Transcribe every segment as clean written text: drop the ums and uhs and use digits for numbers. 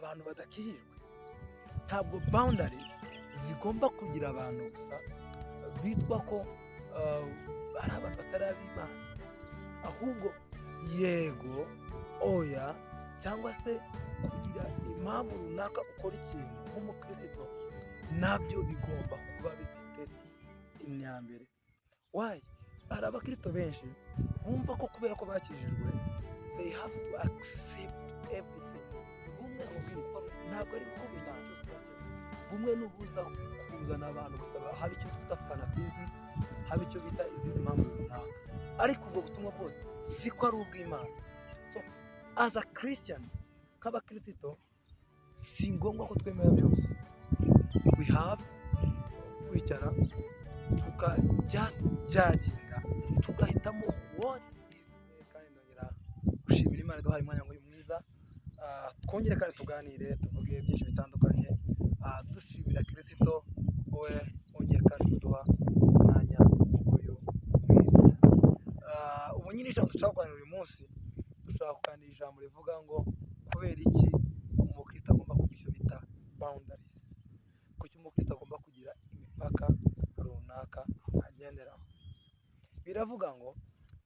abantu badakijijwe. Ntabwo boundaries zigomba kugira abantu gusa bitwa ko ari abantu batari ab'Imana, ahubwo yego, oya, cyangwa se kugira impamvu runaka ukora ikintu nk'umukristo, nabyo bigomba kuba bifite imyambere. Why? Hari abakristo benshi bumva ko kubera ko bakijijwe they have to accept everything. Bumwe ntabwo ari uko bumwe n'ubuza kuzana abantu gusaba haba icyo twita fanatism, haba icyo bita izindi mpamvu runaka, ariko ubwo butumwa bwose siko ari ubw'Imana. So as a Christians, nk'abakristo si ngombwa ko twemera byose. We have kwicara tukajyaginga tugahitamo what is. Kandi ndongera gushimira Imana duhaye umwanya nk'uyu mwiza, twongere kandi tuganire tuvuge byinshi bitandukanye, dushimira Kristo we wongeye kandi kuduha umwanya nk'uyu mwiza. Ubu nyine ijambo dushaka kuganira uyu munsi, dushaka kuganira ijambo rivuga ngo kubera iki umukristo agomba kugira icyo bita boundaries. Kuki umukristo agomba kugira imipaka runaka agenderaho. Biravuga ngo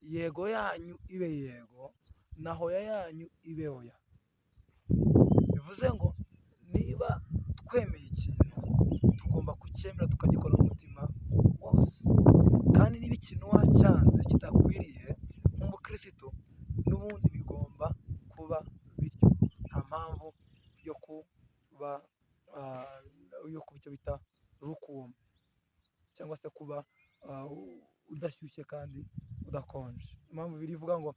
yego yanyu ibe yego, naho ya yanyu ibe oya. Bivuze ngo niba twemeye ikintu tugomba kucyemera tukagikora umutima wose, kandi niba ikintu wacyanze kitakwiriye nk'umukristo, n'ubundi bigomba kuba bityo. Nta mpamvu yo kuba icyo bita lukewarm, cyangwa se kuba udashyushye kandi udakonje. Impamvu birivuga ngo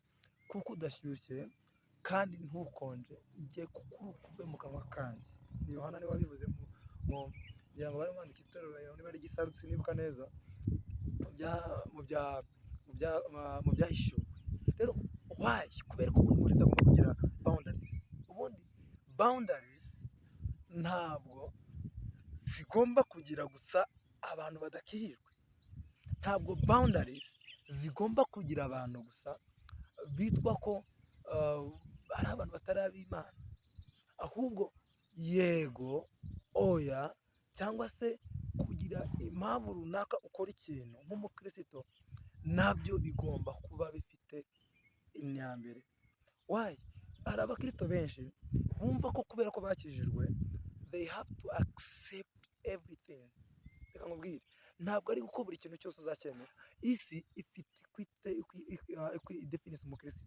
kuko udashyushye kandi ntukonje ngiye kukuruka uve mu kanwa kanjye. Ni Yohana niwe wabivuze kugira ngo bari bandika itorero niba ari Gisarutsi nibuka neza mu byahishuwe. Rero why? Kubera ko buri wese agomba kugira boundaries. Ubundi boundaries ntabwo zigomba kugira gusa abantu badakijijwe. Ntabwo boundaries zigomba kugira abantu gusa bitwa ko ari abantu batari ab'Imana, ahubwo yego, oya, cyangwa se kugira impamvu runaka ukora ikintu nk'umukristo, nabyo bigomba kuba bifite imyambere. Why? Hari abakristo benshi bumva ko kubera ko bakijijwe they have to accept everything. Reka nkubwire, ntabwo ari uko buri kintu cyose uzacyemera. Isi ifite definisi umukristo.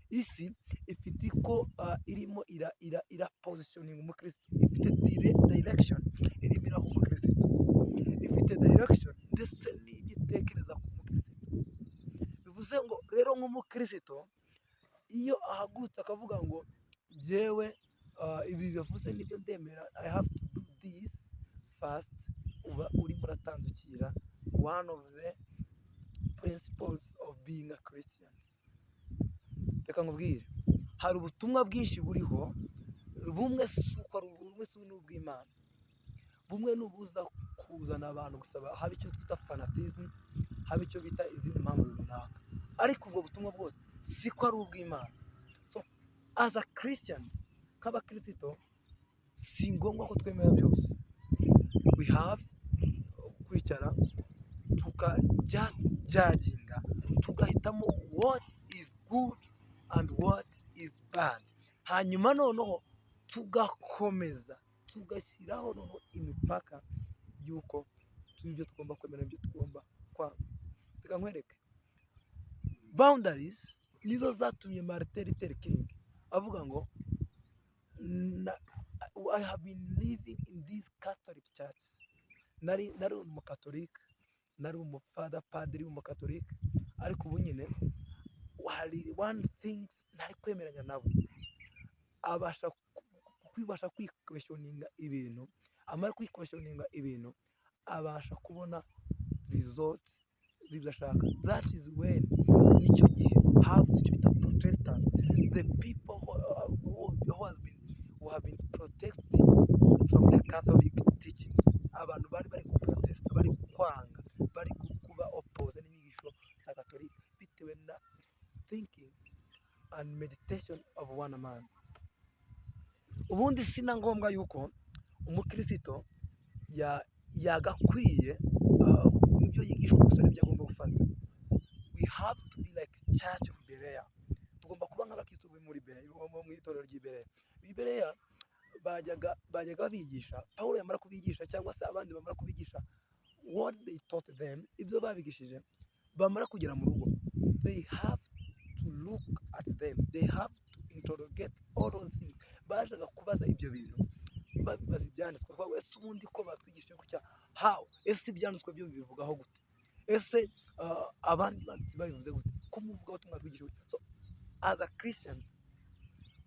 Isi ifite ko irimo ira positioning umukristo, ifite direction irimo iraho umukristo, ifite direction ndetse n'igitekereza ku mukristo. Bivuze ngo rero nk'umukristo iyo ahagurutse akavuga ngo jewe ibi bivuze nibyo ndemera, I have to do this first, uba urimo uratandukira one of the principles of being a Christian. Reka nkubwire, hari ubutumwa bwinshi buriho, bumwe si n'ubw'Imana, bumwe n'ubuza kuzana abantu gusaba haba icyo twita fanatism, haba icyo bita izindi mpamvu runaka, ariko ubwo butumwa bwose siko ari ubw'Imana. So as a Christians, nk'abakristo si ngombwa ko twemera byose. We have kwicara tukajyaginga tugahitamo what is good and what is bad, hanyuma noneho tugakomeza tugashyiraho noneho imipaka y'uko ibyo tugomba kwemera ibyo tugomba kwanga. Reka nkwereke, boundaries nizo zatumye Martin Luther King avuga ngo I have been living in this Catholic church. Nari umukatolika, nari umufada padiri w'umukatolika, ariko ubu nyine hari one things ntari kwemeranya nabo. Abasha kwikwestioninga ibintu, amara kwikwestioninga ibintu abasha kubona results z'ibyo ashaka. That is when nicyo gihe have to be Protestant, the people who have been protesting from the Catholic teachings. Abantu bari kuprotesta, bari kwanga, bari kuba oppose n'inyigisho za Catholic bitewe na thinking and meditation of one man. ubundi si na ngombwa yuko umukristo yagakwiye ibyo yigishwa gusa n'ibyo agomba gufata. We have to be like church of Berea. Tugomba kuba nk'abakristo muri Berea, mu itorero ry'i Berea. I Berea bajyaga bigisha, Pawulo yamara kubigisha cyangwa se abandi bamara kubigisha what they taught them, ibyo babigishije, bamara kugera mu rugo, they have to look at them, they have to interrogate all those things. Bajaga kubaza ibyo bintu, babibaza ibyanditswe, kuko ese ubundi ko batwigishije gutya, how, ese ibyanditswe byo bibivugaho gute, ese abandi banditsi babivuze gute, ko muvugaho tumwatwigishije. So as a Christian,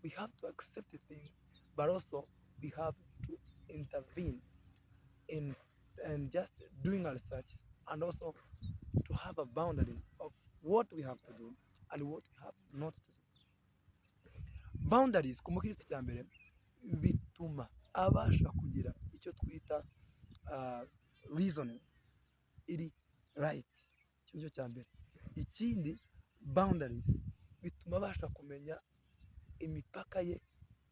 we have to accept things, but also we have to intervene in and just doing our research, and also to have a boundaries of what we have to do and what we have not to do. Boundaries ku mukristo cya mbere bituma abasha kugira icyo twita reasoning iri right, icyo cya mbere. Ikindi, boundaries bituma abasha kumenya imipaka ye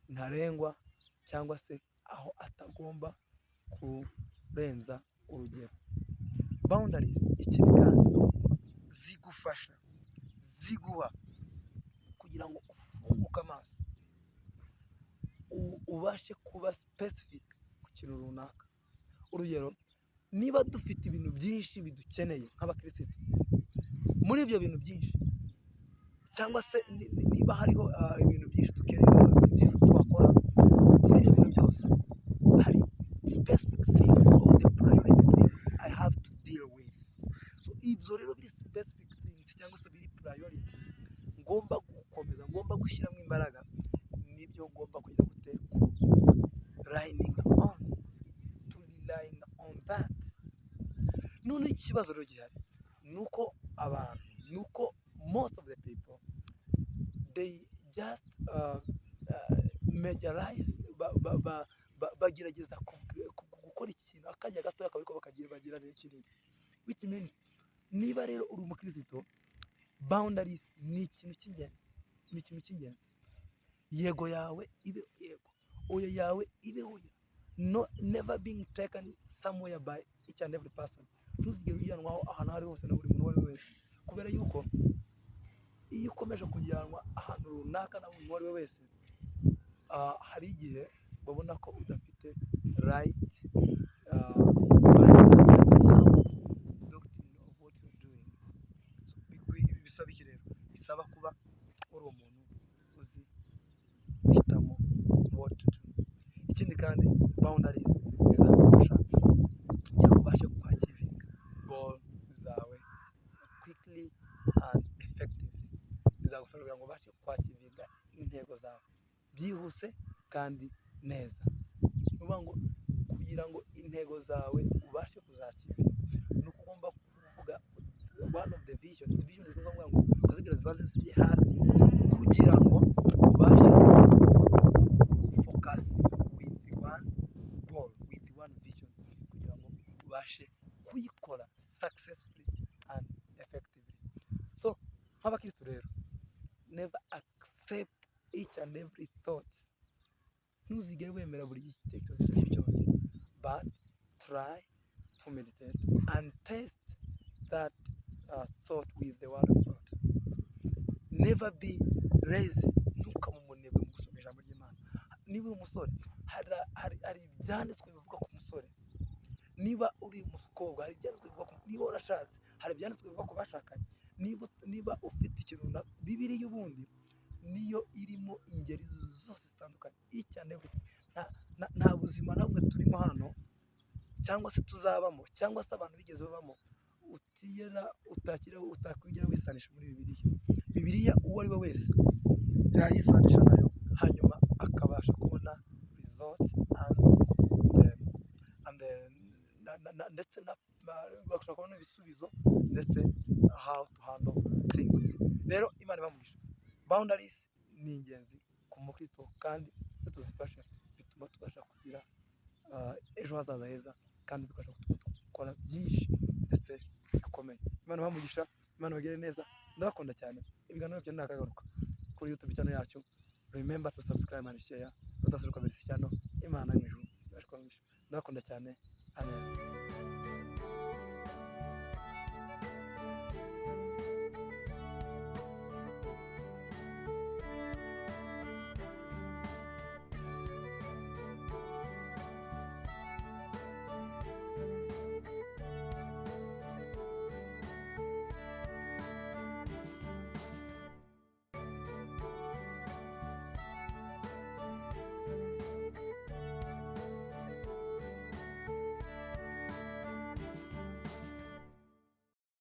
ntarengwa cyangwa se aho atagomba kurenza urugero. Boundaries ikindi kandi zigufasha, ziguha kugira ngo ufunguke amaso, ubashe kuba specific ku kintu runaka. Urugero, niba dufite ibintu byinshi bidukeneye nk'abakristo, muri ibyo bintu byinshi cyangwa se niba hariho ibintu byinshi dukeneye byinshi twakora, muri ibyo bintu byose hari specific things or the priority things I have to deal with. So ibyo rero biri specific things cyangwa se biri priority ngomba gukomeza, ngomba gushyiramo imbaraga, nibyo ngomba kugira gute relying on that. None ikibazo rero gihari nuko abantu, nuko most of the people they just majorize, bagerageza gukora ikintu akajya gatoya akabiko bagira n'ikindi, which means niba rero uri umukristo, boundaries ni ikintu cy'ingenzi. Yego yawe ibe yego, oya yawe ibe oya. No, never being taken somewhere by each and every person. Ntuzigere ujyanwaho ahantu hari hose na buri muntu uwo ari we wese, kubera yuko iyo ukomeje kujyanwa ahantu runaka na buri muntu uwo ari we wese, hari igihe babona ko udafite right sound doctrine of what you're doing. So bisaba iki rero? Bisaba kuba uri umuntu uzi guhitamo what to do. Ikindi kandi, boundaries zizagufasha kugira ngo ubashe kwachivinga goal zawe quickly and effectively. Bizagufasha kugira ngo ubashe kwachivinga intego zawe byihuse kandi neza. Nuvuga ngo kugira ngo intego zawe ubashe kuzachivinga, nuko ugomba kuvuga one of the visions ni ngombwa ngo ukazigira ziba zisiye hasi kugira ngo ubashe focus with one goal, with one vision, kugira ngo ubashe kuyikora successfully and effectively. So nk'abakristo rero, never accept each and every thought. Ntuzigere wemera buri gitekerezo icyo ari cyo cyose, but try to meditate and test that thought with the word of God. Never be lazy. Ntukamumunebe mu gusoma ijambo ry'Imana. Niba uri umusore, hari ibyanditswe bivuga ku musore. Niba uri umukobwa, hari ibyanditswe bivuga ku, niba urashatse, hari ibyanditswe bivuga ku bashakanye. Niba ufite ikintu na Bibiliya ubundi niyo irimo ingeri zose zitandukanye, each and everything. Nta buzima na bumwe turimo hano cyangwa se tuzabamo cyangwa se abantu bigeze babamo utakwigira wisanisha muri Bibiliya. Uwo ari we wese yayisanisha nayo, hanyuma akabasha kubona results ndetse bakashaka kubona ibisubizo ndetse how to handle things. Rero Imana ibamugisha. Boundaries ni ingenzi ku mukristo, kandi iyo tuzifashe bituma tubasha kugira ejo hazaza heza, kandi bikasha gukora byinshi ndetse bikomeye. Imana ibamugisha, Imana bagire neza. Ndabakunda cyane. Ibiganiro byo nakagaruka kuri YouTube channel yacu. Remember to subscribe and share. udasuruka Mercy cyane Imana mu ijuru ndakunda cyane amen.